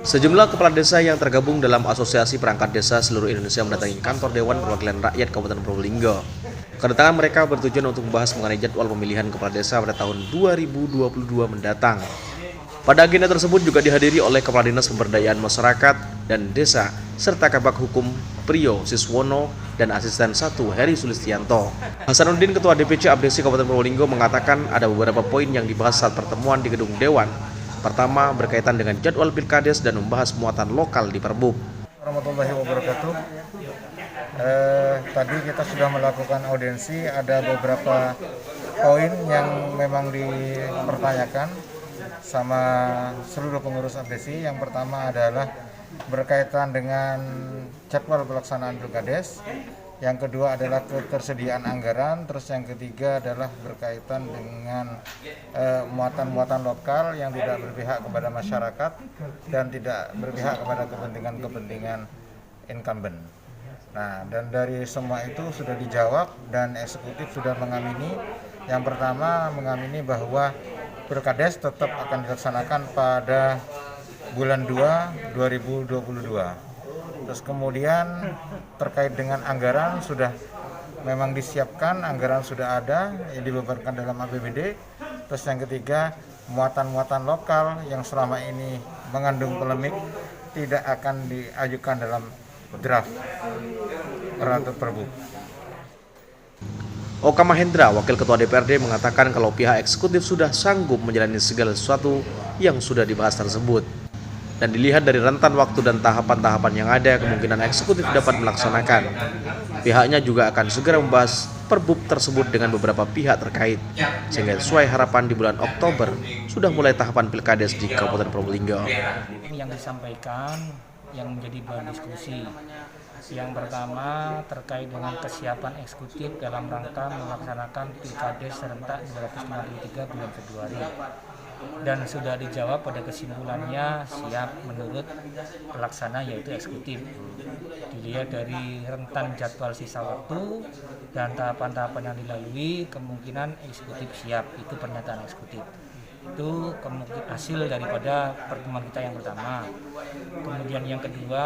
Sejumlah kepala desa yang tergabung dalam Asosiasi Perangkat Desa seluruh Indonesia mendatangi kantor Dewan Perwakilan Rakyat Kabupaten Probolinggo. Kedatangan mereka bertujuan untuk membahas mengenai jadwal pemilihan kepala desa pada tahun 2022 mendatang. Pada agenda tersebut juga dihadiri oleh Kepala Dinas Pemberdayaan Masyarakat dan Desa, serta Kabak Hukum Priyo Siswono dan Asisten 1 Heri Sulistianto. Hasanuddin, Ketua DPC Abdesi Kabupaten Probolinggo, mengatakan ada beberapa poin yang dibahas saat pertemuan di Gedung Dewan. Pertama, berkaitan dengan jadwal Pilkades dan membahas muatan lokal di Perbub. Warahmatullahi wabarakatuh. Tadi kita sudah melakukan audiensi, ada beberapa poin yang memang dipertanyakan sama seluruh pengurus Abdesi. Yang pertama adalah berkaitan dengan jadwal pelaksanaan Pilkades. Yang kedua adalah ketersediaan anggaran, terus yang ketiga adalah berkaitan dengan muatan-muatan lokal yang tidak berpihak kepada masyarakat dan tidak berpihak kepada kepentingan-kepentingan incumbent. Nah, dan dari semua itu sudah dijawab dan eksekutif sudah mengamini. Yang pertama mengamini bahwa Pilkades tetap akan dilaksanakan pada bulan 2 2022. Terus kemudian terkait dengan anggaran sudah memang disiapkan, anggaran sudah ada yang dibebankan dalam APBD. Terus yang ketiga, muatan-muatan lokal yang selama ini mengandung polemik tidak akan diajukan dalam draft peraturan Perbub. Oka Mahendra, Wakil Ketua DPRD, mengatakan kalau pihak eksekutif sudah sanggup menjalani segala sesuatu yang sudah dibahas tersebut. Dan dilihat dari rentan waktu dan tahapan-tahapan yang ada, kemungkinan eksekutif dapat melaksanakan. Pihaknya juga akan segera membahas Perbub tersebut dengan beberapa pihak terkait, sehingga sesuai harapan di bulan Oktober sudah mulai tahapan Pilkades di Kabupaten Probolinggo. Yang disampaikan yang menjadi bahan diskusi. Yang pertama terkait dengan kesiapan eksekutif dalam rangka melaksanakan Pilkades serentak 253 bulan Februari. Dan sudah dijawab pada kesimpulannya siap menurut pelaksana yaitu eksekutif. Dilihat dari rentan jadwal sisa waktu dan tahapan-tahapan yang dilalui, kemungkinan eksekutif siap, itu pernyataan eksekutif. Itu kemungkinan hasil daripada pertemuan kita yang pertama. Kemudian yang kedua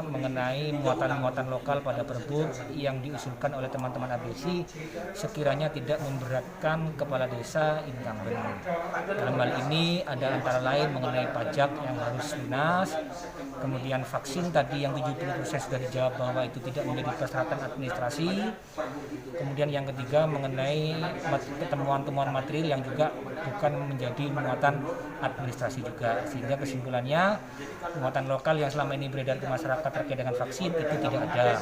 mengenai muatan-muatan lokal pada Perbub yang diusulkan oleh teman-teman ABSI sekiranya tidak memberatkan kepala desa incumbent. Dalam hal ini ada antara lain mengenai pajak yang harus lunas, kemudian vaksin tadi yang 70% sudah dijawab bahwa itu tidak menjadi persyaratan administrasi. Kemudian yang ketiga mengenai temuan-temuan material yang juga bukan menjadi muatan administrasi juga, sehingga kesimpulannya muatan lokal yang selama ini beredar ke masyarakat terkait dengan vaksin itu tidak ada.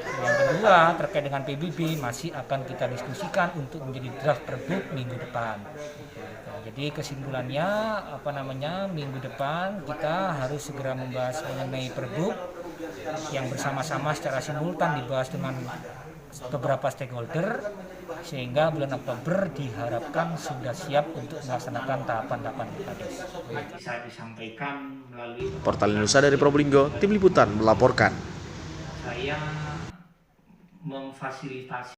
Yang kedua terkait dengan PBB masih akan kita diskusikan untuk menjadi draft Perbub minggu depan. Jadi kesimpulannya minggu depan kita harus segera membahas mengenai Perbub yang bersama-sama secara simultan dibahas dengan beberapa stakeholder, sehingga bulan Oktober diharapkan sudah siap untuk melaksanakan tahapan-tahapan Pilkades. Bisa disampaikan melalui Portal Indonesia dari Probolinggo, Tim Liputan melaporkan. saya memfasilitasi